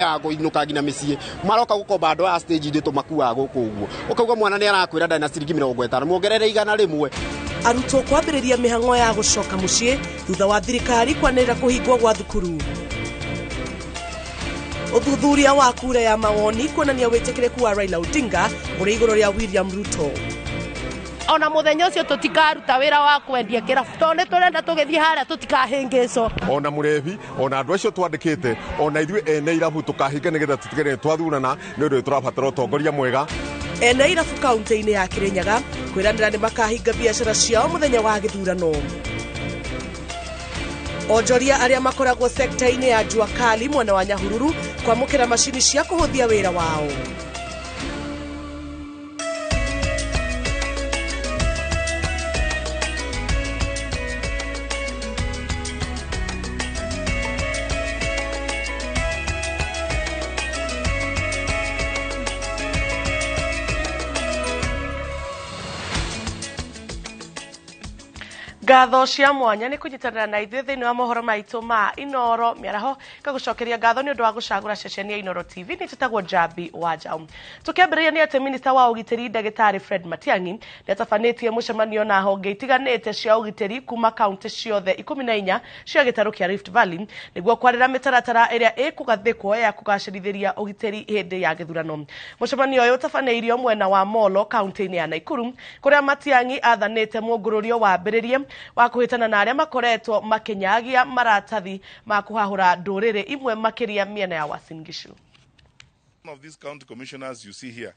yago inuka gina micie maroka gukomba ndo a stage ndi tumakua guku uguo ukauga mwana ni arakwira ndana ciringi 50 muongerere igana rimwe arutwo kwambiriria mihango ya gucoka mucie thutha wa thirikari kwanira kuhingwo gwa thukuru. Uthuthuria wa kura ya mawoni kuonania witikireku wa Raila Odinga uri iguru ria William Ruto. Ona muthenya ucio tutikaruta wira wa kwendia kirabu tondu turenda tugithie haria tutikahingico ona murevi ona andu acio twandikite ona ithuĩ ene irabu tukahinga nigetha tutigere twathurana ni undu turabatara utongoria mwega. Ene irabu kaunti-ini ya Kirinyaga kwiranira ni makahinga biacara ciao muthenya wa githurano. Onjoria aria makoragwo sekta-ini ya Jua Kali mwena wa Nyahururu kwamukira macini cia kuhuthia wira wao. Ngatho cia mwanya ni kunyitanira na ithuĩ thĩinĩ wa mohoro maitũ ma Inooro Miaraho kagucokeria ngatho nĩ ũndũ wa gucagura ceceni ya Inooro TV ni tutagwo Jambi Wanjaũ. Tukiambĩrĩria ni ati minista wa ugitĩri Ndagĩtarĩ Fred Matiang'i nĩ atabanĩtie mũcemanio na honge itiganĩte cia ugitĩri kuma kaunti ciothe 14 cia gĩtarũ kĩa Rift Valley nĩguo kwarĩra mĩtaratara ĩrĩa ĩkũgathĩkwo ya kũgacĩrithĩria ugitĩri hĩndĩ ya gĩthurano. Mũcemanio ũyũ ũtabanĩirio mwena wa Molo kaunti-inĩ ya Nakuru kũrĩa Matiang'i athanĩte mũngũrũrio wambĩrĩrie wa kuhitana na aria makoretwo makinyagia maratathi ma kuhahura ndurire imwe makiria miena ya Uasin Gishu. One of these county commissioners you see here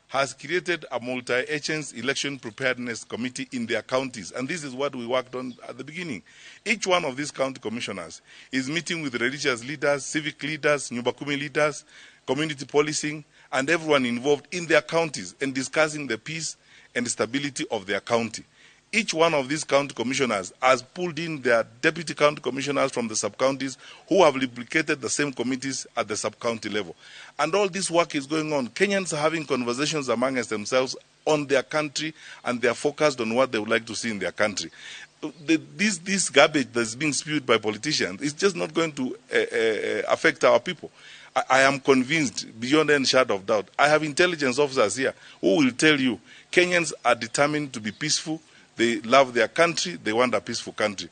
has created a multi-agency election preparedness committee in their counties, and this is what we worked on at the beginning. Each one of these county commissioners is meeting with religious leaders, civic leaders, Nyumbakumi leaders, community policing, and everyone involved in their counties and discussing the peace and stability of their county. Each one of these county commissioners has pulled in their deputy county commissioners from the sub-counties who have replicated the same committees at the sub-county level. And all this work is going on. Kenyans are having conversations amongst themselves on their country, and they are focused on what they would like to see in their country. This garbage that's being spewed by politicians is just not going to affect our people. I am convinced, beyond any shadow of doubt. I have intelligence officers here who will tell you Kenyans are determined to be peaceful. They love their country. They want a peaceful country.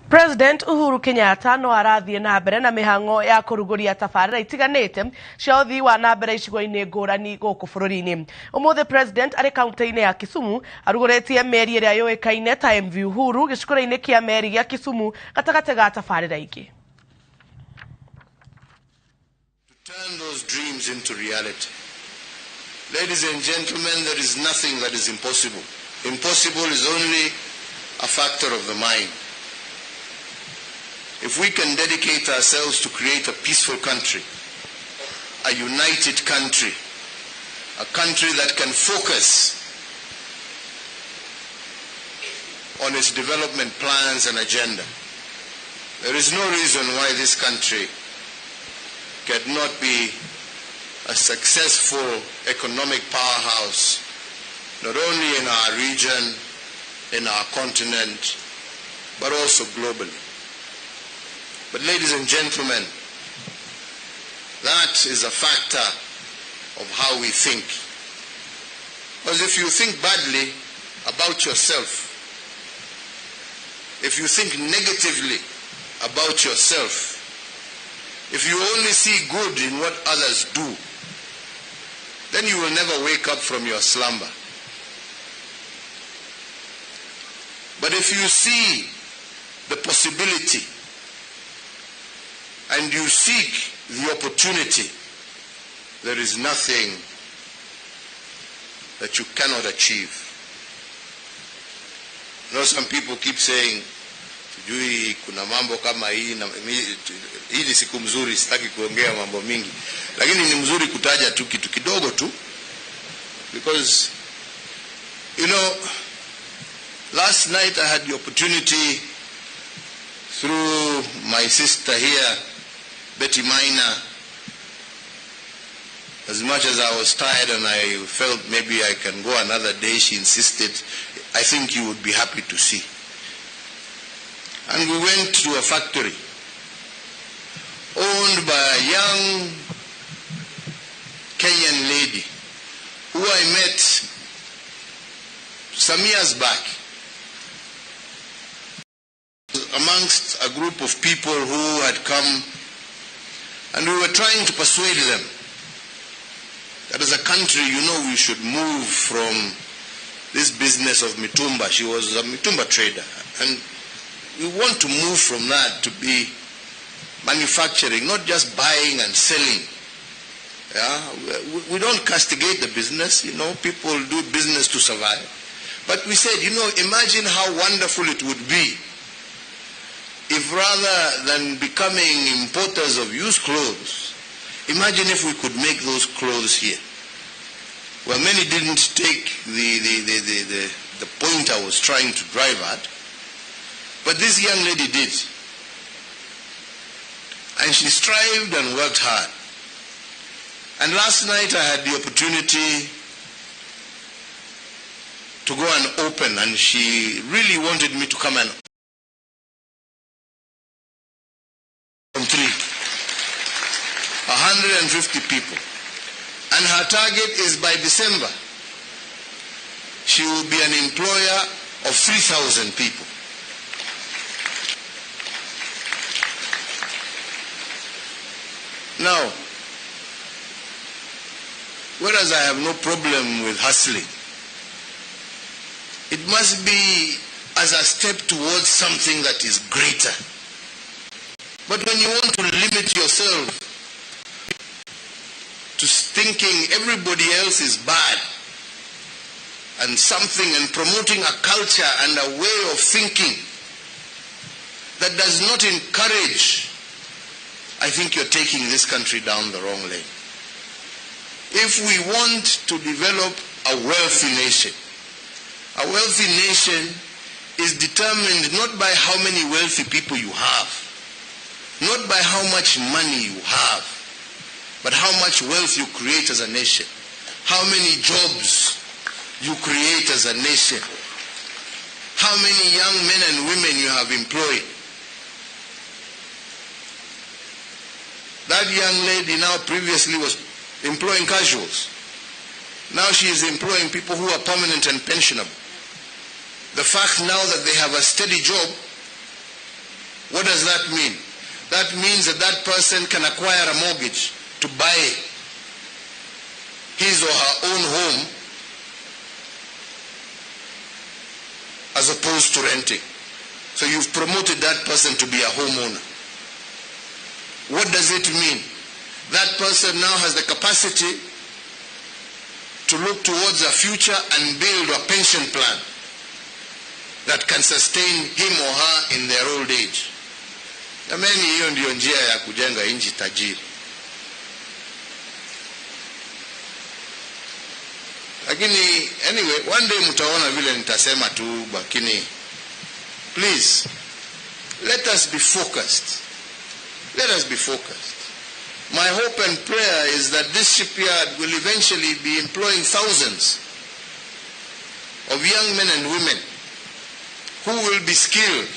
President Uhuru Kenyatta no arathie na mbere na mihango ya kuruguria tabarĩra itiganĩte cia ũthii wa na mbere icigo-inĩ ngũrani gũkũ bũrũri-inĩ. Ũmũthĩ President arĩ kaunti-inĩ ya Kisumu arugũrĩtie meri ĩrĩa yũĩkaine ta MV Uhuru gĩcukĩro-inĩ kĩa meri gĩa Kisumu gatagatĩ ga tabarĩra ingĩ. To turn those dreams into reality. Ladies and gentlemen, there is nothing that is impossible. Impossible is only a factor of the mind. If we can dedicate ourselves to create a peaceful country, a united country, a country that can focus on its development plans and agenda, there is no reason why this country cannot be a successful economic powerhouse, not only in our region, in our continent, but also globally. But ladies and gentlemen, that is a factor of how we think. Because if you think badly about yourself, if you think negatively about yourself, if you only see good in what others do, then you will never wake up from your slumber. But if you see the possibility and you seek the opportunity, there is nothing that you cannot achieve. You know, some people keep saying, sijui kuna mambo kama hii ni siku mzuri, sitaki kuongea mambo mingi, lakini ni mzuri kutaja tu kitu kidogo tu, because you know, last night I had the opportunity through my sister here, Betty Minor, as much as I was tired and I felt maybe I can go another day, she insisted, I think you would be happy to see. and we went to a factory owned by a young Kenyan lady who I met some years back amongst a group of people who had come, and we were trying to persuade them that as a country, we should move from this business of mitumba. She was a mitumba trader, and we want to move from that to be manufacturing, not just buying and selling. We don't castigate the business, people do business to survive. But we said, imagine how wonderful it would be if rather than becoming importers of used clothes, imagine if we could make those clothes here. Well, many didn't take the point I was trying to drive at, but this young lady did. And she strived and worked hard. And last night I had the opportunity to go and open, and she really wanted me to come and open 150 people. And her target is by December, she will be an employer of 3,000 people. Now, whereas I have no problem with hustling, it must be as a step towards something that is greater. But when you want to limit yourself to thinking everybody else is bad and something, and promoting a culture and a way of thinking that does not encourage, I think you're taking this country down the wrong lane. If we want to develop a wealthy nation is determined not by how many wealthy people you have, not by how much money you have, but how much wealth you create as a nation, how many jobs you create as a nation, how many young men and women you have employed. That young lady now previously was employing casuals. Now she is employing people who are permanent and pensionable. The fact now that they have a steady job, what does that mean? That means that that person can acquire a mortgage to buy his or her own home as opposed to renting. So you've promoted that person to be a homeowner. What does it mean? That person now has the capacity to look towards a future and build a pension plan that can sustain him or her in their old age. Jamani, hiyo ndio njia ya kujenga nchi tajiri. Lakini anyway, one day mtaona vile nitasema tu, lakini please let us be focused. Let us be focused. My hope and prayer is that this shipyard will eventually be employing thousands of young men and women who will be skilled.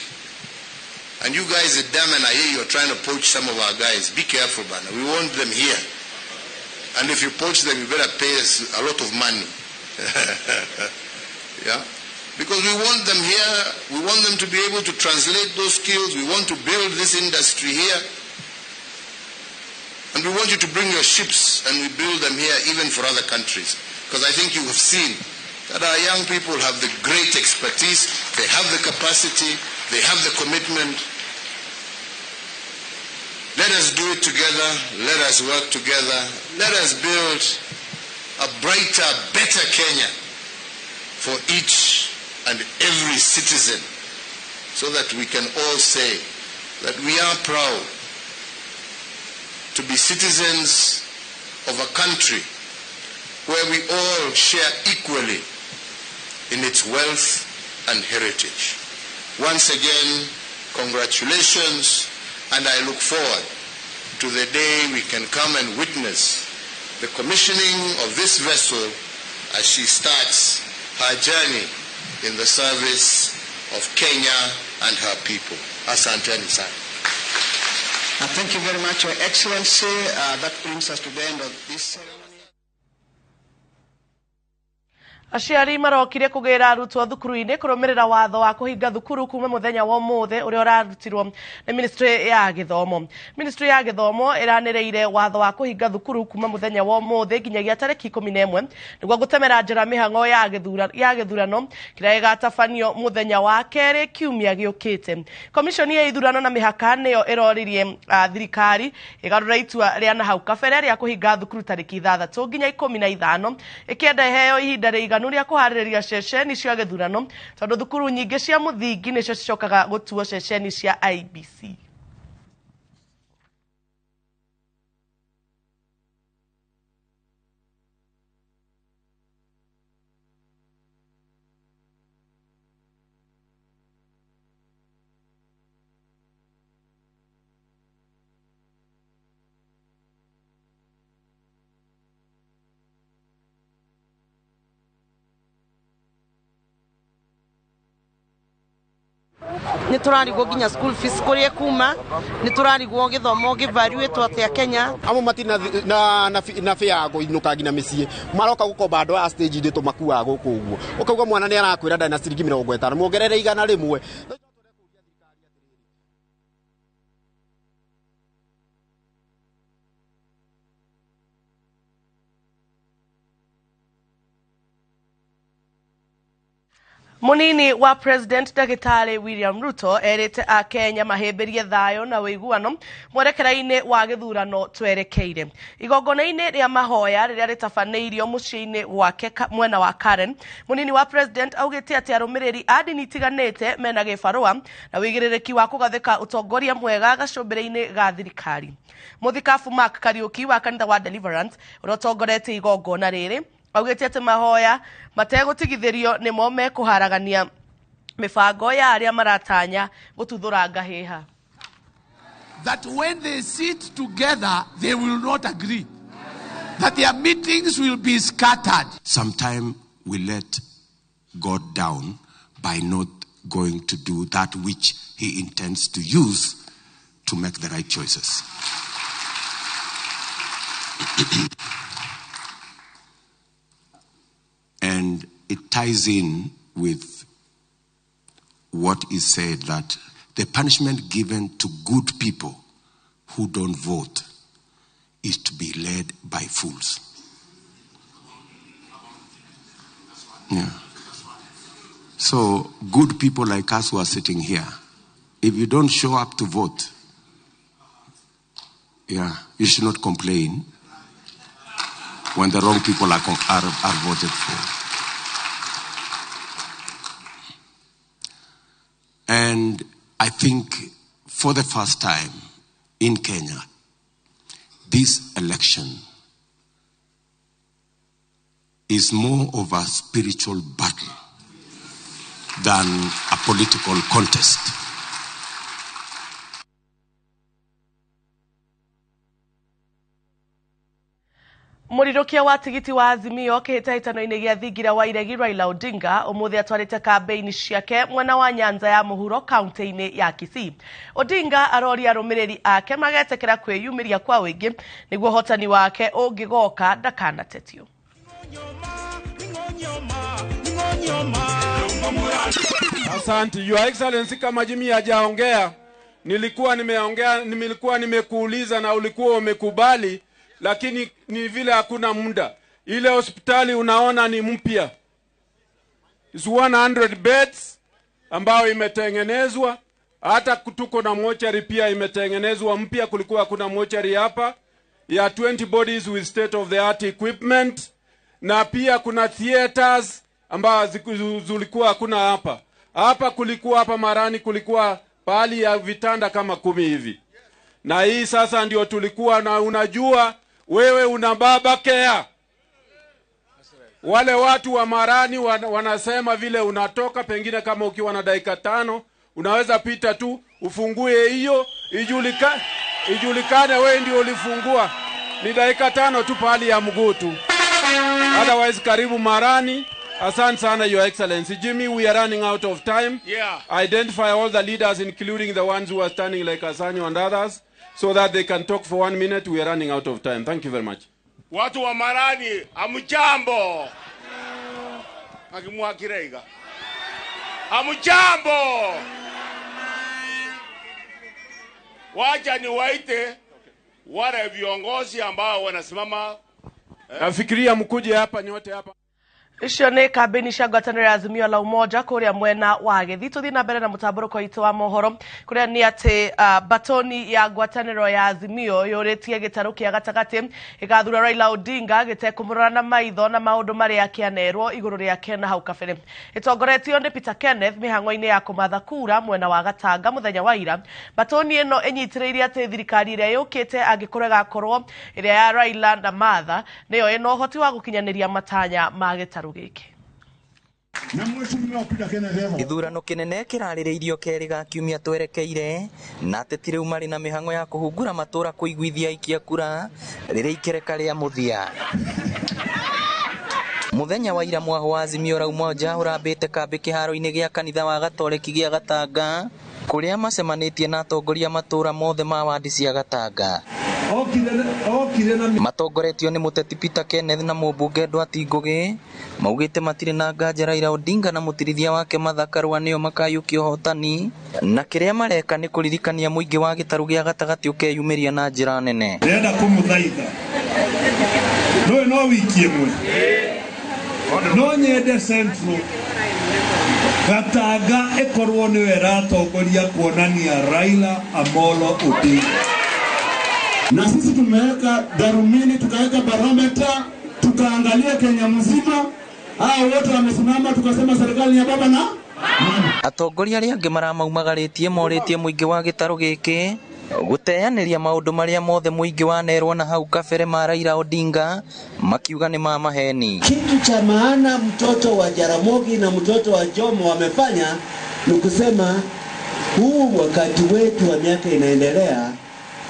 And you guys at Daman, I hear you're trying to poach some of our guys. Be careful, man. We want them here. And if you poach them, you better pay us a lot of money. Yeah? Because we want them here. We want them to be able to translate those skills. We want to build this industry here. And we want you to bring your ships and we build them here even for other countries. Because I think you have seen that our young people have the great expertise, they have the capacity, they have the commitment. Let us do it together, let us work together, let us build a brighter, better Kenya for each and every citizen, so that we can all say that we are proud to be citizens of a country where we all share equally in its wealth and heritage. Once again, congratulations, and I look forward to the day we can come and witness the commissioning of this vessel as she starts her journey in the service of Kenya and her people. Asanteni sana. Thank you very much, Your Excellency. That brings us to the end of this ceremony. Aciari marokire kugira arutwo thukuru-ini kurumirira watho wa kuhinga thukuru kuma muthenya wa muthe uria urarutirwo ni Ministry ya Githomo. Ministry ya Githomo iranireire watho wa kuhinga thukuru kuma muthenya wa muthe nginyagia tariki 11 niguo gutemera njira mihango ya githurano kiria igatabanio muthenya wa keri kiumia giukite. Komishoni ya ithurano na mihaka niyo iroririe thirikari igarura itua ria na hau kabere ria kuhinga thukuru tariki 3 nginya 15 ikienda iheo ihinda riga nuria kuhariria ceceni cia githurano tondu thukuru nyingi cia muthingi nicio cicokaga gutuo ceceni cia IBC. Ni turarigwo ginya school fees kurie kuma ni turarigwo githomo givaluate atia Kenya amo mati na fea go inuka ginya micie maroka gukomba ando a stage ndi tumakua guku uguo ukauga mwana ni arakwira ndai na ciringi 50 muongerere 100 rimwe. Munini wa President Dagitari William Ruto erite a Kenya mahemberie thayo na wiguano mwerekera-ini wa githurano twerekeire. Igongona-ini ria mahoya riria ritabaneirio mucii-ini gwake mwena wa Karen, munini wa President augite ati arumiriri a ndini itiganite mena gibarua na wigiririki wa kugathika utongoria mwega gacumbire-ini ga thirikari. Muthikabu Mark Kariuki wa kanitha wa Deliverance urotongorete igongona riri augite ati mahoya mategutigithirio nimo mekuharagania mibango ya aria maratanya gututhura ngahiha. That when they sit together they will not agree, that their meetings will be scattered. Sometimes we let God down by not going to do that which he intends to use to make the right choices. And it ties in with what is said that the punishment given to good people who don't vote is to be led by fools. Yeah. So good people like us who are sitting here, if you don't show up to vote, you should not complain when the wrong people are voted for. And I think for the first time in Kenya, this election is more of a spiritual battle than a political contest. Murirukia wa tigiti wa Azimio kihitahitano-ini gia thingira wa iregi Raila Odinga umuthi atwarite kambeini ciake mwena wa Nyanza ya muhuro kaunti-ini ya Kisii. Odinga aroria arumiriri ake magetekera kwiyumiria kwa wingi niguo hotani wake ungigoka ndakanatetio. Asante Your Excellency, kama Jimmy hajaongea nilikuwa nimekuuliza na ulikuwa umekubali, lakini ni vile hakuna muda. Ile hospitali unaona ni mpya, is 100 beds ambao imetengenezwa. Hata tuko na mochari pia imetengenezwa mpya. Kulikuwa kuna mochari hapa ya 20 bodies with state of the art equipment, na pia kuna theaters ambao zilikuwa kuna hapa kulikuwa hapa Marani kulikuwa pahali ya vitanda kama 10 hivi. Na hii sasa ndio tulikuwa na, unajua wewe una baba care. Wale watu wa Marani wanasema vile unatoka pengine kama ukiwa na dakika 5 unaweza pita tu ufungue hiyo ijulikane wewe ndio ulifungua. Ni dakika 5 tu pahali ya mguu tu. Otherwise karibu Marani Asante sana, Your Excellency. Jimmy, we are running out of time. Yeah. Identify all the leaders, including the ones who are standing like Asanyo and others, so that they can talk for 1 minute. We are running out of time. Thank you very much. Watu wa Marani, hamujambo. Akimwakirega. Hamujambo. Wacha niwaite wale viongozi ambao wanasimama. Nafikiria mkuje hapa nyote hapa. Icio nä kambeni cia ngwatanĩro ya Azimio la Umoja kũrĩa mwena wa Gĩthii. Tũthiĩ na mbere na mũtambũrũko witũ wa mohoro kũrĩa nĩ atĩ batoni ya ngwatanĩro ya Azimio yũrĩtie gĩtarũ kĩa gatagatĩ ĩgathura Raila Odinga gĩtekũmũrora na maitho na maũndũ marĩa akĩanerwo igũrũ rĩake na hau kabere. Ĩtongoretio nĩ Peter Kenneth mĩhang'o-inĩ ya kũmatha kura mwena wa Gatanga mũthenya wa ira. Batoni ĩno ĩnyitĩrĩire atĩ thirikari ĩrĩa yũkĩte angĩkorwo ĩgakorwo ĩrĩa ya Raila na Martha nĩyo ĩna ũhoti wa gũkinyanĩria matanya ma gĩtarũ gĩkĩ. Gĩthurano kĩnene kĩrarĩrĩirio kerĩ ga kiumia twerekeire na ateti rĩu marĩ na mĩhang'o ya kũhungura matũra kũiguithia aikia kura rĩrĩa ikereka rĩa mũthia. Mũthenya wa ira mwaho wa Azimio la Umoja ũrambĩte kambĩ kĩharo-inĩ gĩa kanitha wa Gatoreki gĩa Gatanga kũrĩa macemanĩtie na atongoria matũra mothe ma wadi cia Gatanga. Matongoretio nĩ mũteti Peter Kenneth na mũmbunge Ndwati Ngũgĩ maugĩte matirĩ na nganja Raila Odinga na mũtirithia wake Martha Karua nĩo makayũkia ũhotani na kĩrĩa mareka nĩ kũririkania mũingĩ wa gĩtarũ gĩa gatagatĩ ũkeyumĩria na njĩra nene. Ndĩrenda kũmũthaitha no wiki ĩmwe no nyende Central Gatanga ĩkorwo nĩwe ĩratongoria kuonania Raila Amolo Odinga. Na sisi tumeweka darumini, tukaweka barometer, tukaangalia Kenya mzima, hao wote wamesimama, tukasema serikali ya baba na atongoria arĩa angĩ maramaumagarĩtie morĩtie mũingĩ wa gĩtarũ gĩkĩ gũteanĩria maũndũ marĩa mothe mũingĩ wanerwo na hau kabere ma Raila Odinga makiuga nĩ ma maheni. Kitu cha maana mtoto wa Jaramogi na mtoto wa Jomo wamefanya ni kusema huu wakati wetu wa miaka inaendelea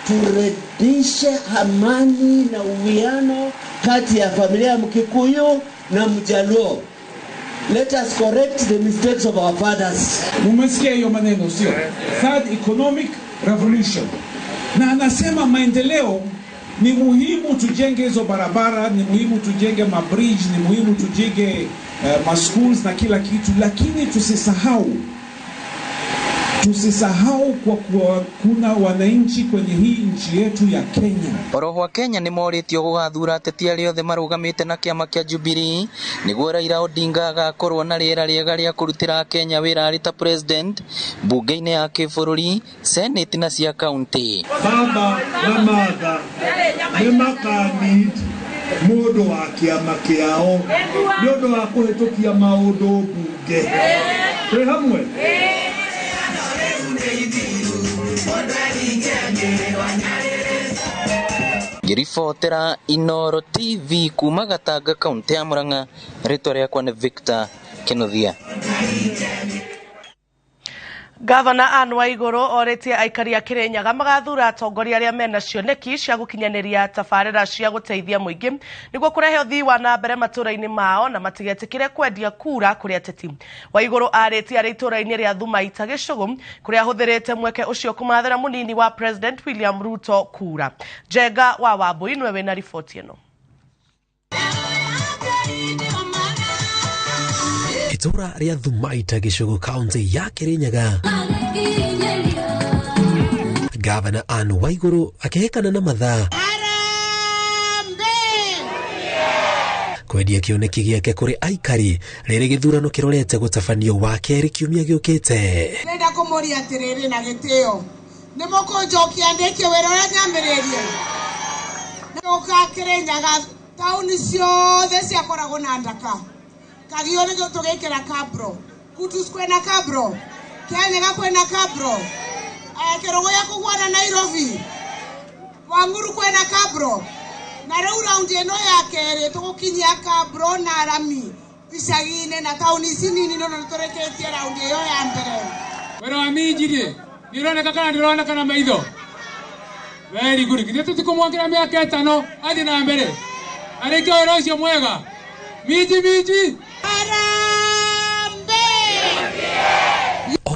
turedishe amani na uwiano kati ya familia ya Mkikuyu na Mjaluo. Let us correct the mistakes of our fathers. Mumesikia hiyo maneno sio? Third economic revolution. Na anasema maendeleo ni muhimu tujenge hizo barabara, ni muhimu tujenge mabridge, ni muhimu tujenge maschools na kila kitu, lakini tusisahau kwa kuwa kuna wananchi kwenye hii nchi yetu ya Kenya. Oroho wa Kenya nĩ morĩtio gũgathura ateti arĩa othe marũgamĩte na kĩama kĩa Jubilee nĩguo Raila Odinga agakorwo na rĩera rĩega rĩa kũrutĩra Kenya wĩra arĩ ta president mbunge-inĩ ya kĩbũrũri, senate na cia kaunti. Baba na Martha nĩ makanid mũndũ wa kĩama kĩao nĩ ũndũ wa kũhĩtũkia maũndũ mbunge. Twĩ hamwe? Ngĩribotera Inooro TV kuma Gatanga kaunti ya Murang'a, rĩtwa rĩakwa nĩ Victor Kĩnuthia. Gavana Anne Waigũrũ orĩtie aikari a Kĩrĩnyaga magathura atongoria arĩa mena cioneki cia gũkinyanĩria tabarĩra cia gũteithia mũingĩ nĩguo kũrehe ũthii wa na mbere matũra-inĩ mao na matigetĩkĩre kwendia kura kũrĩ ateti. Waigũrũ arĩtie arĩ itũra-inĩ rĩa Thumaita Gĩcũgũ kũrĩa ahũthĩrĩte mweke ũcio kũmathĩra mũnini wa President William Ruto kura. Njenga wa Wambũi nĩwe wĩna riboti ĩno. Itura ria Thumaita Gĩcũgũ kaunti ya Kĩrĩnyaga. Gavana Anne Waigũrũ akĩhekana na mathaa kwendia kĩoneki gĩake kũrĩ aikari rĩrĩ gĩthurano kĩrorete gũtabanio wa kerĩ kiumia gĩũkĩte. Nenda kũmũria atĩrĩrĩ na gĩtĩo nĩ mũkũnjokia ndĩkie wĩra ũrĩa nyambĩrĩirie nĩũka Kĩrĩnyaga taũni ciothe ciakoragwo na ndaka Kagio nĩguo tũgĩkĩra kabro, Kutus kwena kabro, Kĩanyaga kwena kabro, Kĩrũgũ ya kũgwana Nairobi, Wanguru kwena kabro, na rĩu raundi ĩno ya kerĩ tũgũkinyia kabro na arami icagi-inĩ na taũni ici nini no nĩtũrĩkĩtie raundi ĩyo ya mbere. Wĩra wa minjirie, nĩũroneka kana ndĩroneka na maitho? Very good. Githĩ tũtikũmwongera mĩaka ĩtano athiĩ na mbere? Arĩkia wĩra ũcio mwega. Minji. Ara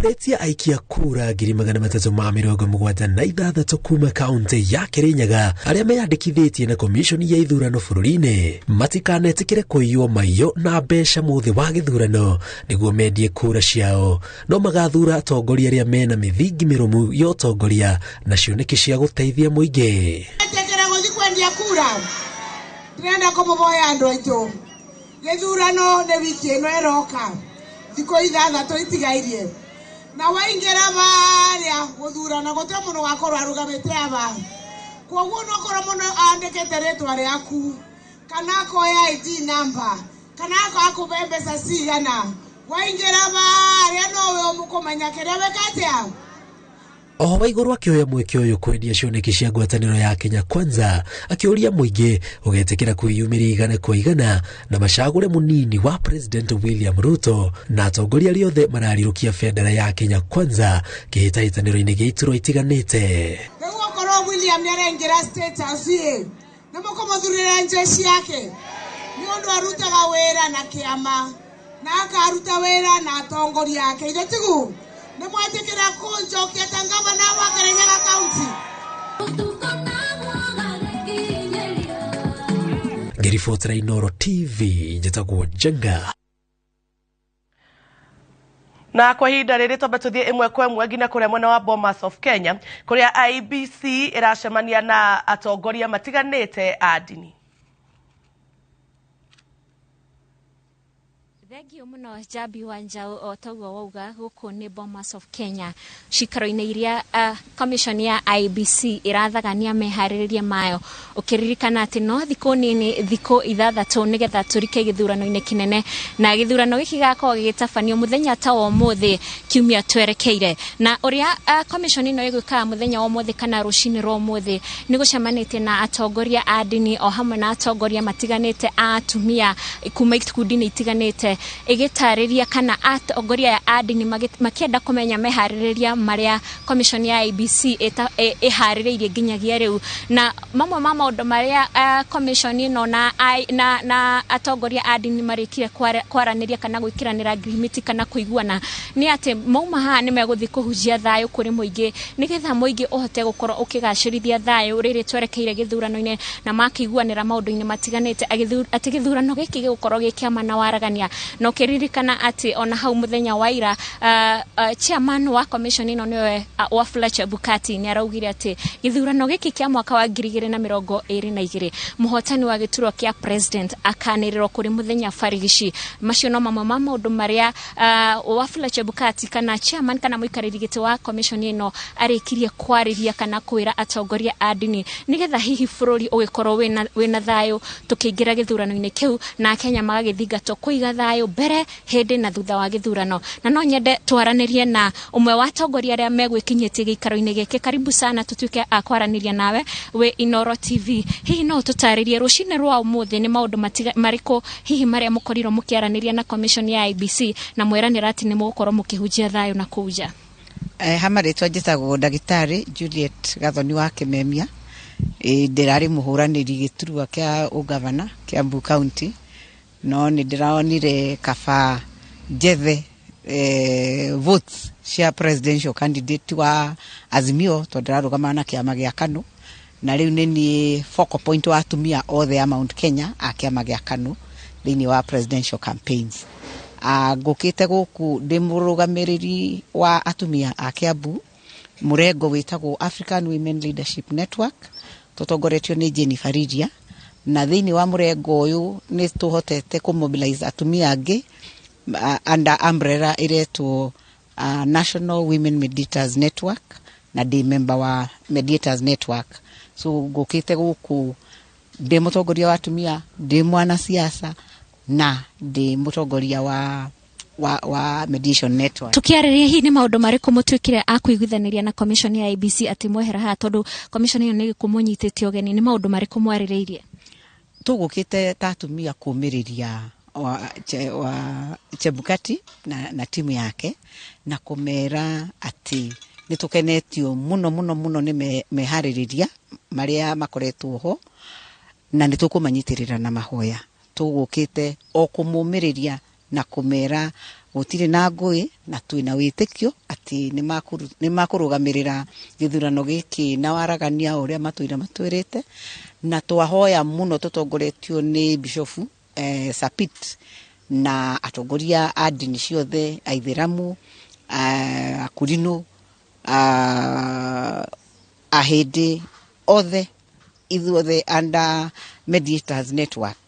Oretia aikia kura 376 kuma kaunti ya Kirinyaga aria meyandikithitie na komishoni ya ithurano bururi-ini matikanetikire kuiywo maiyo na mbeca muthi wa githurano niguo mendie kura ciao no magathura atongoria aria mena mithingi mirumu ya utongoria na cioneki cia guteithia muingi. Tekera guthi kwendia kura ndĩrenda kũmũhoya andũ aitũ gĩthurano nĩ wiki ĩno ĩroka thikũ 6 itigairie na waingĩra barĩa gũthurana gũtirĩ mũndũ wakorwo arũgamĩte aba koguo no korwo mũndũ andĩkĩte rĩtwa rĩaku kana akoya ID number kana akakũbe mbeca cigana waingĩra barĩa nowe ũmũkũmenya kĩrĩa wekatia. Oho iguru akioya mweke uyu kwendia cioneki cia ngwataniro ya Kenya Kwanza akiuria muingi ugetekera kwiyumiria igana kwa igana na mashagure munini wa President William Ruto na atongoria riothe mararirukia bendera ya Kenya Kwanza kihitahitaniro-ini gia ituro itiganite. Nĩguo korwo William nĩarengera State House na mũkũmũthurĩra njeshi yake nĩ ũndũ arutaga wĩra na kĩama na akaruta wĩra na atongoria yake ithe tigu nĩ mwetekera kũnjokia ta ngavana wa Kirinyaga County. Ngiribotera Inooro TV njĩtagwo Jenga. Na kwa ihinda rĩrĩ twamba tũthiĩ ĩmwe kwa ĩmwe nginya kũrĩa mwena wa Bomas of Kenya kũrĩa IEBC ĩracemania na atongoria matiganĩte a ndini. Thengio muno Jabi Wanjau o taguo wauga guku ni Bomas of Kenya cikaro-inĩ iria commission ya IEBC irathagania meharĩrĩria mayo ukiririkana ati no thikũ nini thikũ 6 nigetha turike githurano-inĩ kinene na githurano giki gakorwo gĩgĩtabanio muthenya ta ũmũthĩ kiumia twerekeire na uria commission ino ĩgwĩkaga muthenya wa ũmũthĩ kana rũcinĩ rwa ũmũthĩ nĩ gũcemanĩtie na atongoria a ndini o hamwe na atongoria matiganĩte a atumia kuma ikundi-inĩ itiganĩte igitarĩria kana atongoria a ndini makĩenda kũmenya meharĩrĩria maria commission ya IEBC ĩharĩrĩirie nginyagia rĩu na mamwe ma maũndũ maria commission ino na atongoria a ndini marĩkire kwaranĩria kana gwĩkĩranĩra agreement kana kũiguana nĩ atĩ mauma haha nĩ megũthiĩ kũhunjia thayũ kũrĩ mũingĩ nĩgetha mũingĩ ũhote gũkorwo ũkĩgacĩrithia thayũ rĩrĩ twerekeire gĩthurano-inĩ na makĩiguanĩra maũndũ-inĩ matiganĩte atĩ gĩthurano gĩkĩ gĩgũkorwo gĩkĩama na waragania no kiririkana ati ona hau muthenya wa ira chairman wa commission ino niwe Wafula Chebukati ni araugire ati githurano giki kia mwaka wa 2022 muhotani wa giturwa kia president akanĩrĩrwo kuri muthenya Farigishi macio no mamwe ma maũndũ maria Wafula Chebukati kana chairman kana muikarĩri giti wa commission ino arĩkirie kwarĩria kana kwĩra atongoria a ndini nigetha hihi bũrũri ũgĩkorwo wĩna thayũ tukĩingĩra githurano-inĩ kiu na Kenya magagĩthingatwo kũiga thayũ mbere hindi na thutha wa githurano na no nyende twaranĩrie na umwe wa atongoria arĩa megwĩkinyĩtie gĩikaro-inĩ gĩkĩ karibu sana tutuĩke akwaranĩria nawe we Inooro TV hihi no tũtarĩrie rũcinĩ rwa ũmũthĩ nĩ maũndũ marĩkũ hihi marĩa mũkorirwo mũkĩaranĩria na commission ya IEBC na mweranĩra atĩ nĩ mũgũkorwo mũkĩhunjia thayũ na kũja. Hamarĩtwa njĩtagwo ndagĩtarĩ Juliet Gathoni wa Kĩmemia ndĩrarĩ mũhũranĩri gĩturwa kĩa ũgavana Kiambu County no nĩ ndĩraonire kaba njethe votes cia presidential candidate wa Azimio to ndĩrarũgama na kĩama gĩa KANU na rĩu nĩ niĩ focal point wa atumia othe a Mount Kenya a kĩama gĩa KANU thĩinĩ wa presidential campaigns. Ngũkĩte gũkũ ndĩ mũrũgamĩrĩri wa atumia a Kiambu mũrengo wĩtagwo African Women Leadership Network tũtongoretio nĩ Jenny Faridia na thĩinĩ wa mũrengo ũyũ nĩ tũhotete kũmobilize atumia angĩ under umbrella iretwo National Women Mediators Network na ndi member wa Mediators Network. So ngũkĩte gũkũ ndĩ mũtongoria wa atumia ndĩ mwana siasa na ndi mũtongoria wa Mediation Network. Tukiarĩria hihi nĩ maũndũ marĩkũ mũtuĩkire a kũiguithanĩria na commission ya IEBC atĩ mwehera haha tondũ commission ĩyo nĩ kũmũnyitĩte ũgeni nĩ maũndũ marĩkũ mwarĩrĩirie? Tũgũkĩte ta atumia kũmĩrĩria wa Chebukati na timu yake na kũmera ati nĩtũkenetio mũno nĩ meharĩrĩria marĩa makoretwo ho na nĩtũkũmanyitĩrĩra na mahoya. Tũgũkĩte o kũmũmĩrĩria na kũmera gutire na ngui na twina witikio ati ni makurugamirira githurano giki na waragania uria matwira matwirite na twahoya muno tutongoretio ni bishofu Sapit na atongoria a dini ciothe aitheramu akurino ahede othe ithuothe under Mediators Network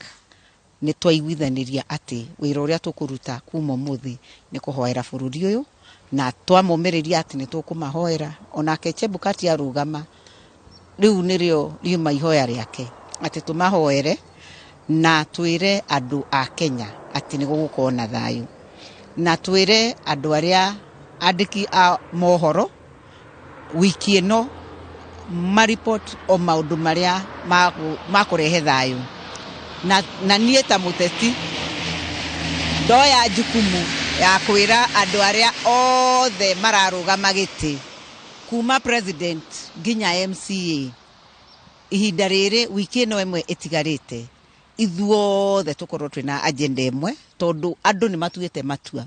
ni twaiguithaniria ati wira uria tukuruta kuma muthi ni kuhoera bururi uyu na twamomeriria ati ni tukumahoera onake Chebukati arugama riu nirio riuma ihoya riake ati tumahoere na twire andu a Kenya ati ni gugukorwo na thayu na twire andu aria andiki a mohoro wiki ino maripot o maundu maria makurehe thayu na nie ta muteti ndoya jukumu ya kwira andu aria othe mararugama giti kuma president nginya MCA ihinda riri wiki ino emwe itigarite ithuothe tukorwo twina agenda emwe tondu andu ni matuite matua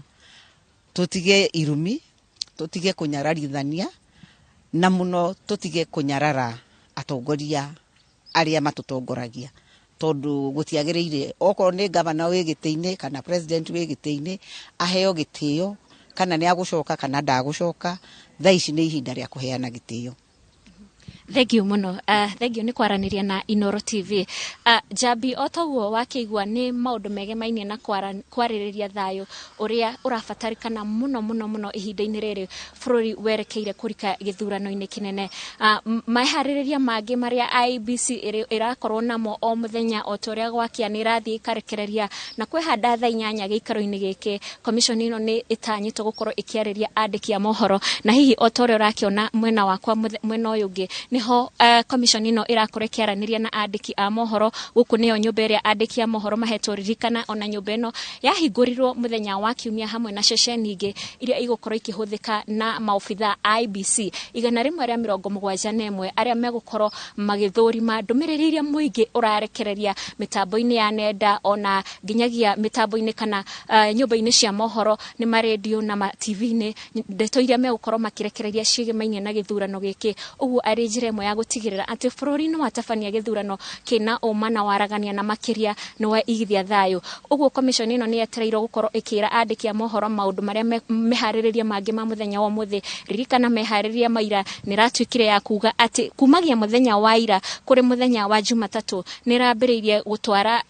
tutige irumi tutige kunyararithania na muno tutige kunyarara atongoria aria matutongoragia tondu gutiagiriire okorwo ni governor wi gitiine kana president wi gitiine aheo gitio kana ni agucoka kana ndagucoka thaici ni ihinda ria kuheana gitio. Thank you muno. Thank you ni kwaraniria na Inooro TV. Jabi otoguo wakeigua ni maundu megemainie na kwaririria thayu uria urafatarikana muno ihinda-ini riri bururi werekeire kurika githurano-ini kinene. Mahaririria mangi maria IBC irakorwo namo o muthenya otoria gwakia ni rathie ikarekereria na kwihanda thaa 8 giikaro-ini giki commission ino ni itanyitwo gukorwo ikiariria andiki a mohoro na hihi otoria urakiona mwena wakwa mwena uyu ungi niho commission ino irakore kiaraniria na andiki a mohoro guku niyo nyumba iria andiki a mohoro mahetwo ririkana ona nyumba ino yahingurirwo muthenya wa kiumia hamwe na ceceni ingi iria igukorwo ikihuthika na maofitha IBC 171 aria megukorwo magithurima ndumiriri iria muingi urarekereria mitambo-ini ya nenda ona nginyagia mitambo-ini kana nyumba-ini cia mohoro ni ma radio na ma TV-ini ndeto iria megukorwo makirekereria cigemainie na githurano giki uguo ari njira imwe ya gutigirira ati bururi no atabania githurano kina umana waragania na makiria no wa igithia thayu uguo commission ino ni yetereirwo gukorwo ikira andiki a mohoro maundu maria mehaririria mangi ma muthenya wa muthi ririkana mehaririria maira ni ratwikire ya kuga ati kumagia muthenya wa ira kuri muthenya wa Jumatatu ni rambiririe gutwara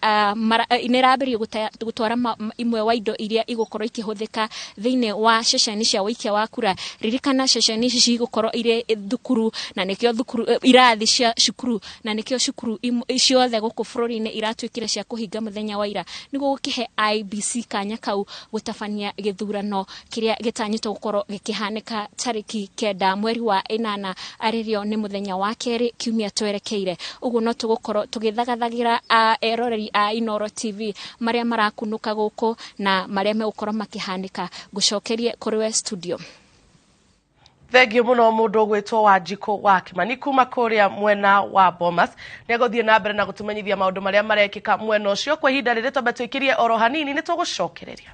imwe wa indo iria igukorwo ikihuthika thiine wa ceceni cia wikia wa kura ririkana ceceni ici igukorwo ire thukuru na nikio thukuru irathi cia cukuru na nikio cukuru ciothe guku bururi-ini iratwikire cia kuhinga muthenya wa ira niguo gukihe IBC kanya kau gutabania githurano kiria gitanyitwo gukorwo gikihanika tariki 9 mweri wa 8 aririo ni muthenya wa keri kiumia twerekeire uguo no tugukorwo tugithagathagira eroreri a Inooro TV maria marakunuka guku na maria megukorwo makihanika gucokerie kuriwe studio. Thank you muno mundu gwitwo Wanjiko wa Kimani kuma kuria mwena wa Bomas negothie na mbere na gutumenyithia maundu maria marekika mwena ucio kwa ihinda riri twambe twikirie oro hanini ni tugucokereria.